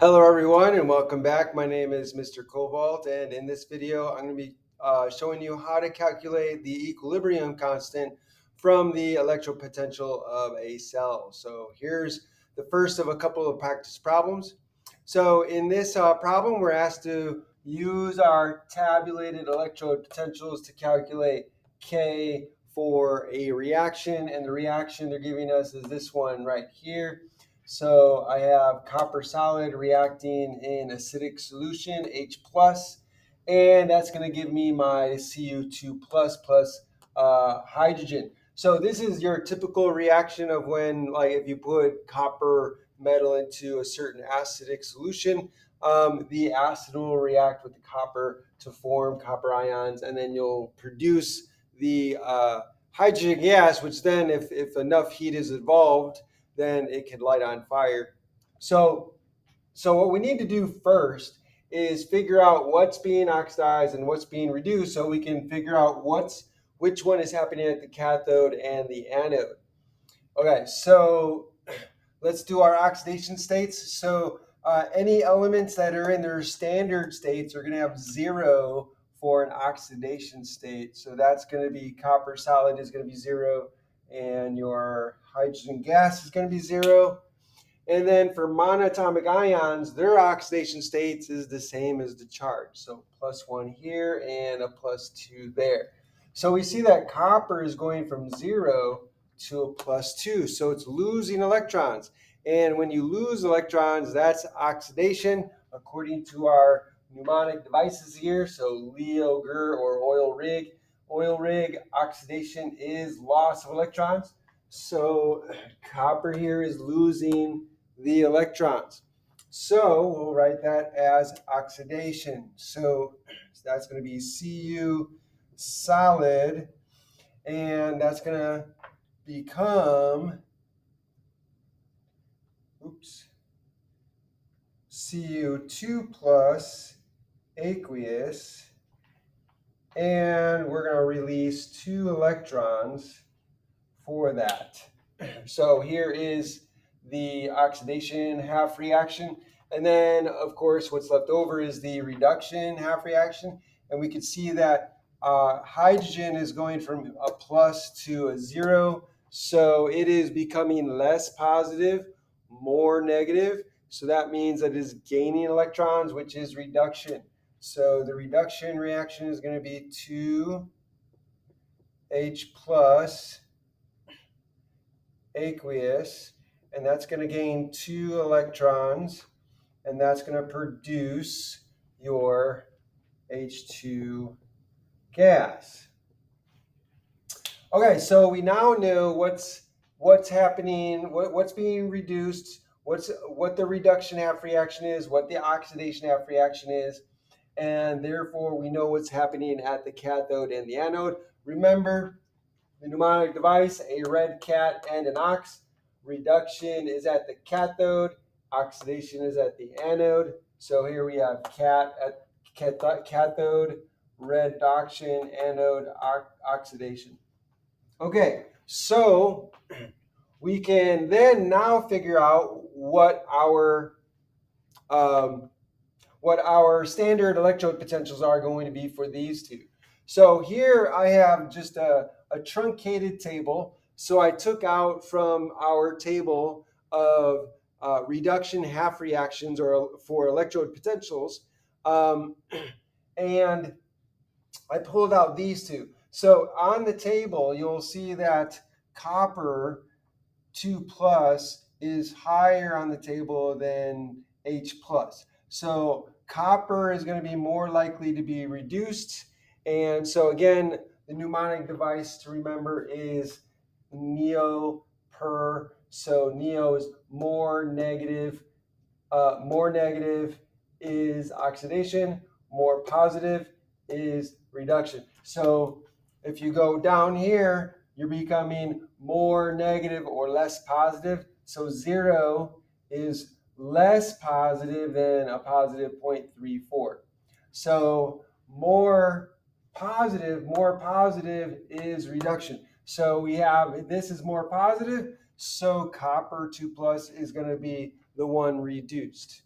Hello everyone and welcome back. My name is Mr. Cobalt, and in this video I'm going to be showing you how to calculate the equilibrium constant from the electropotential of a cell. So here's the first of a couple of practice problems. So in this problem we're asked to use our tabulated electrode potentials to calculate K for a reaction, and the reaction they're giving us is this one right here. So I have copper solid reacting in acidic solution, H plus, and that's going to give me my Cu2 plus hydrogen. So this is your typical reaction of when, like, if you put copper metal into a certain acidic solution, the acid will react with the copper to form copper ions, and then you'll produce the hydrogen gas, which then, if enough heat is involved, then it can light on fire. So, so what we need to do first is figure out what's being oxidized and what's being reduced, so we can figure out which one is happening at the cathode and the anode. Okay, so let's do our oxidation states. So any elements that are in their standard states are going to have 0 for an oxidation state. So that's going to be copper solid is going to be 0, and your hydrogen gas is going to be 0. And then for monatomic ions, their oxidation states is the same as the charge. So +1 here and a +2 there. So we see that copper is going from 0 to a +2. So it's losing electrons. And when you lose electrons, that's oxidation according to our mnemonic devices here. So Leo, Ger, or oil rig. Oil rig oxidation is loss of electrons. So copper here is losing the electrons. So we'll write that as oxidation. So that's going to be Cu solid, and that's going to become, Cu2 plus aqueous, and we're going to release 2 electrons for that. So here is the oxidation half reaction. And then, of course, what's left over is the reduction half reaction. And we can see that hydrogen is going from a plus to a 0. So it is becoming less positive, more negative. So that means that it is gaining electrons, which is reduction. So the reduction reaction is going to be 2H plus aqueous, and that's going to gain 2 electrons, and that's going to produce your H2 gas. Okay, so we now know what's happening, what's being reduced, what the reduction half reaction is, what the oxidation half reaction is, and therefore we know what's happening at the cathode and the anode. Remember, the mnemonic device, a red cat and an ox. Reduction is at the cathode, oxidation is at the anode. So here we have cat at cathode, reduction, anode, oxidation. Okay, so we can then now figure out what our standard electrode potentials are going to be for these two. So here I have just a truncated table. So I took out from our table of reduction half reactions, or for electrode potentials, and I pulled out these two. So on the table, you'll see that copper 2 plus is higher on the table than H plus. So copper is going to be more likely to be reduced. And so again, the mnemonic device to remember is neo per. So neo is more negative. More negative is oxidation. More positive is reduction. So if you go down here, you're becoming more negative or less positive. So 0 is less positive than a positive 0.34. So more positive is reduction. So we have, this is more positive, so copper 2 plus is going to be the one reduced.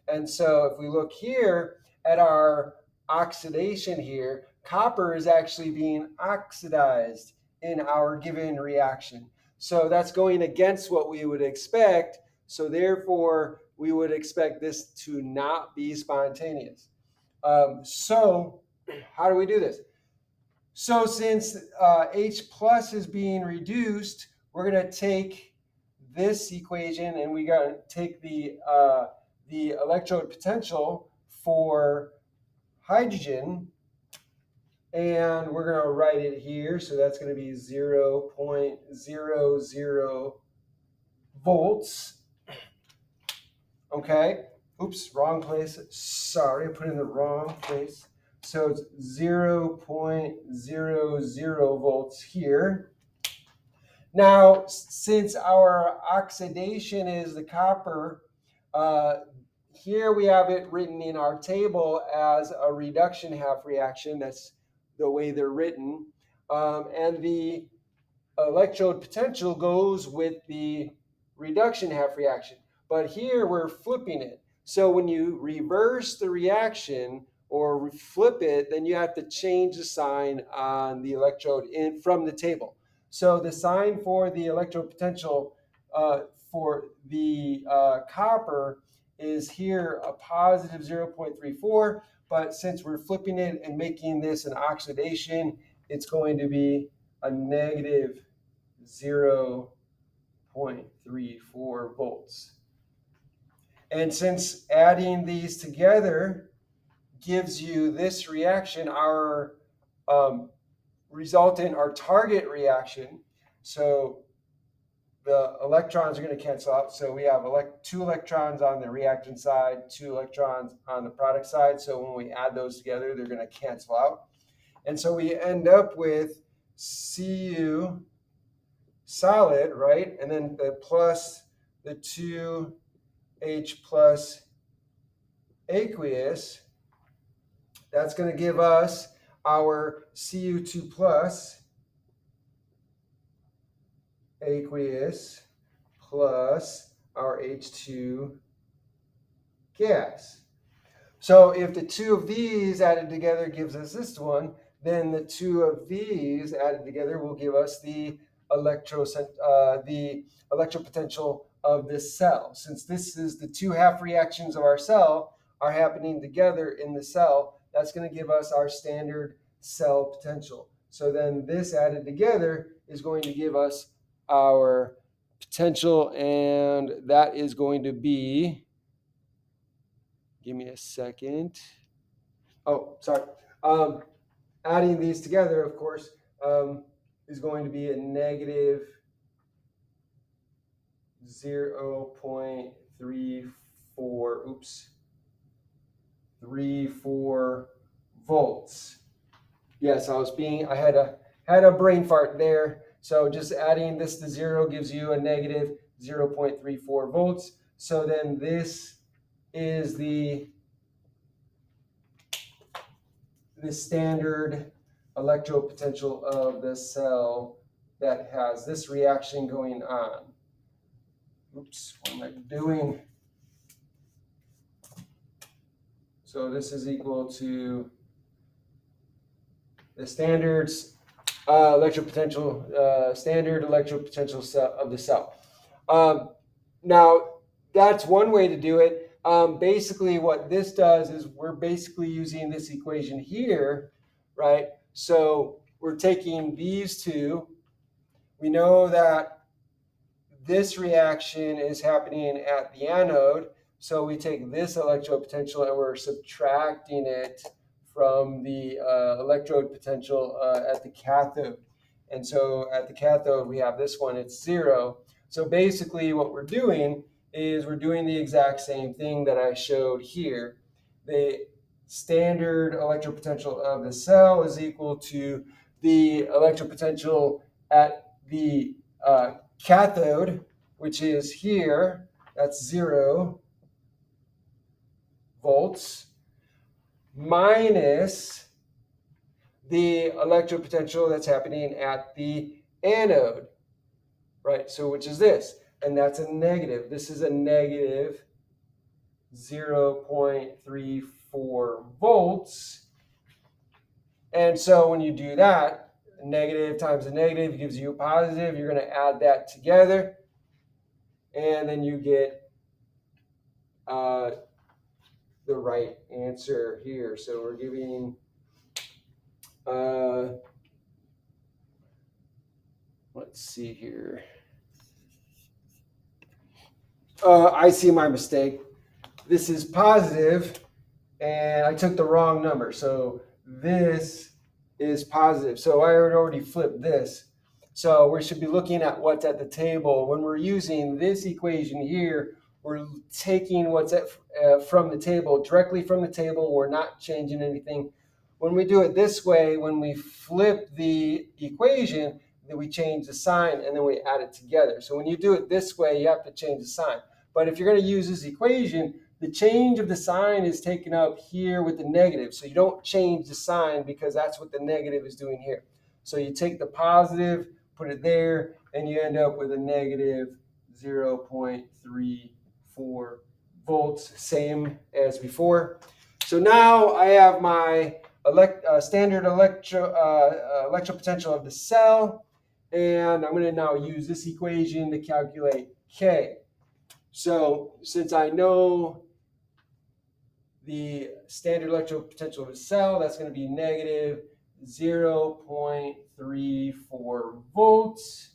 And so if we look here at our oxidation here, copper is actually being oxidized in our given reaction. So that's going against what we would expect. So therefore, we would expect this to not be spontaneous. So how do we do this? So since H plus is being reduced, we're going to take this equation and we got to take the electrode potential for hydrogen, and we're going to write it here. So that's going to be 0.00 volts. Okay. Oops, wrong place. Sorry, I put it in the wrong place. So it's 0.00 volts here. Now, since our oxidation is the copper, here we have it written in our table as a reduction half reaction. That's the way they're written. And the electrode potential goes with the reduction half reaction. But here we're flipping it. So when you reverse the reaction or flip it, then you have to change the sign on the electrode from the table. So the sign for the electrode potential for the copper is here a positive 0.34, but since we're flipping it and making this an oxidation, it's going to be a negative 0.34 volts. And since adding these together gives you this reaction, our resultant, our target reaction, so the electrons are going to cancel out. So we have 2 electrons on the reactant side, 2 electrons on the product side. So when we add those together, they're going to cancel out. And so we end up with Cu solid, right? And then the plus the 2H plus aqueous. That's going to give us our Cu2 plus aqueous plus our H2 gas. So if the 2 of these added together gives us this one, then the 2 of these added together will give us the electropotential of this cell. Since this is the 2 half reactions of our cell are happening together in the cell, that's going to give us our standard cell potential. So then this added together is going to give us our potential, and that is going to be, give me a second. Oh, sorry. Adding these together, of course, is going to be a negative 0.34 volts. Yes, I had a brain fart there. So just adding this to 0 gives you a negative 0.34 volts. So then this is the standard electrode potential of the cell that has this reaction going on. Oops, what am I doing? So this is equal to the standard electropotential of the cell. Now, that's one way to do it. Basically, what this does is we're basically using this equation here, right? So we're taking these two. We know that this reaction is happening at the anode. So we take this electrode potential and we're subtracting it from the electrode potential at the cathode. And so at the cathode, we have this one, it's 0. So basically what we're doing is we're doing the exact same thing that I showed here. The standard electrode potential of the cell is equal to the electrode potential at the cathode, which is here, that's 0 volts, minus the electrode potential that's happening at the anode, right? So which is this, and that's a negative. This is a negative 0.34 volts. And so when you do that, negative times a negative gives you a positive. You're going to add that together, and then you get the right answer here. So we're giving, let's see here. I see my mistake. This is positive, and I took the wrong number. So this is positive. So I already flipped this. So we should be looking at what's at the table. When we're using this equation here, we're taking what's from the table, directly from the table. We're not changing anything. When we do it this way, when we flip the equation, then we change the sign and then we add it together. So when you do it this way, you have to change the sign. But if you're going to use this equation, the change of the sign is taken up here with the negative. So you don't change the sign because that's what the negative is doing here. So you take the positive, put it there, and you end up with a negative 0.34 volts, same as before. So now I have my standard electropotential of the cell, and I'm going to now use this equation to calculate K. So since I know the standard electropotential of a cell, that's going to be negative 0.34 volts.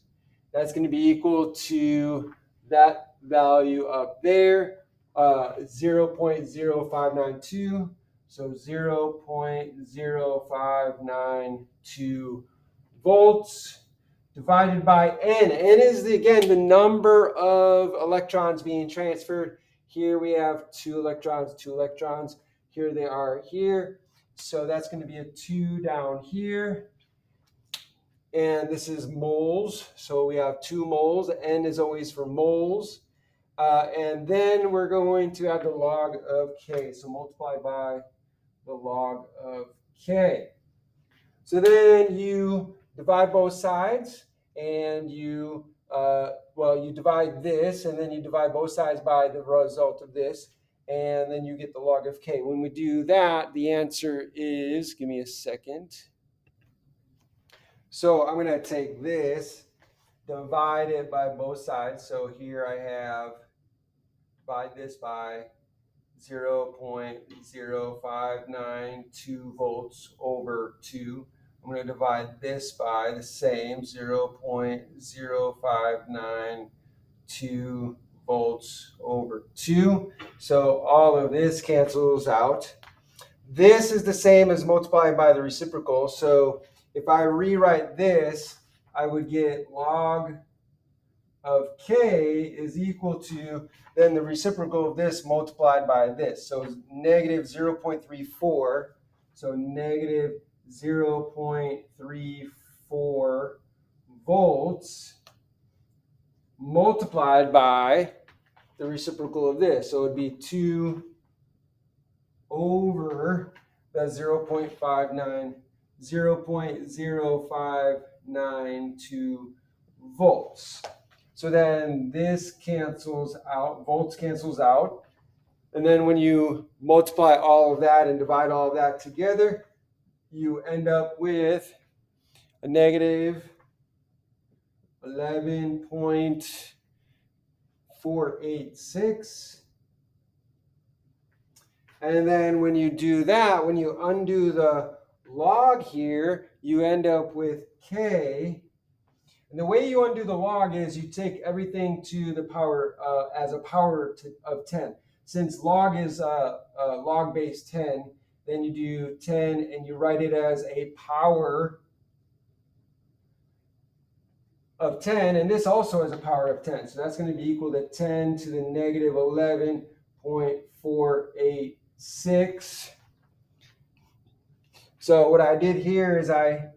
That's going to be equal to that value up there, 0.0592. So 0.0592 volts divided by N. N is, again, the number of electrons being transferred. Here we have 2 electrons, 2 electrons. Here they are here. So that's going to be a 2 down here. And this is moles. So we have 2 moles. N is always for moles. And then we're going to add the log of K. So multiply by the log of K. So then you divide both sides, and you divide this, and then you divide both sides by the result of this, and then you get the log of K. When we do that, the answer is, give me a second. So I'm going to take this, divide it by both sides. So here I have, divide this by 0.0592 volts over 2. I'm going to divide this by the same 0.0592 volts over 2. So all of this cancels out. This is the same as multiplying by the reciprocal. So if I rewrite this, I would get log of K is equal to then the reciprocal of this multiplied by this. So it's negative 0.34. So negative 0.34 volts multiplied by the reciprocal of this. So it would be 2 over the 0.0592 volts. So then this cancels out, volts cancels out. And then when you multiply all of that and divide all of that together, you end up with a negative 11.486. And then when you do that, when you undo the log here, you end up with K. And the way you undo the log is you take everything to the power as a power of 10. Since log is log base 10, then you do 10 and you write it as a power of 10. And this also has a power of 10. So that's going to be equal to 10 to the negative 11.486. So what I did here is I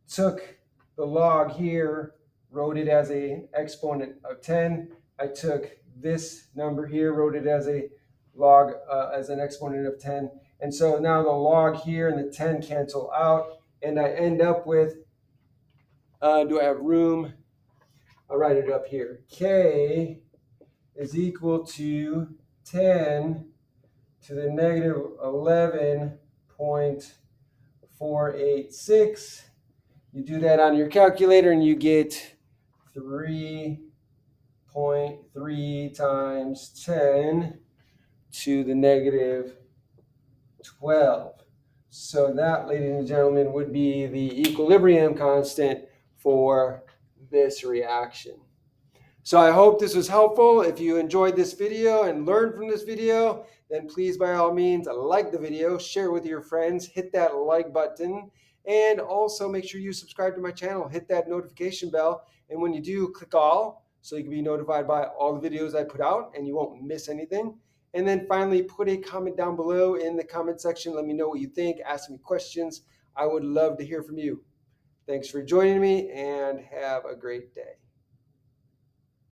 took the log here, wrote it as an exponent of 10. I took this number here, wrote it as a log, as an exponent of 10. And so now the log here and the 10 cancel out, and I end up with, do I have room? I'll write it up here. K is equal to 10 to the negative 11.486. You do that on your calculator and you get 3.3 times 10 to the negative 12. So that, ladies and gentlemen, would be the equilibrium constant for this reaction. So I hope this was helpful. If you enjoyed this video and learned from this video, then please by all means like the video, share it with your friends, hit that like button, and also make sure you subscribe to my channel, hit that notification bell, and when you do, click all so you can be notified by all the videos I put out and you won't miss anything. And then finally, put a comment down below in the comment section. Let me know what you think, ask me questions. I would love to hear from you. Thanks for joining me and have a great day.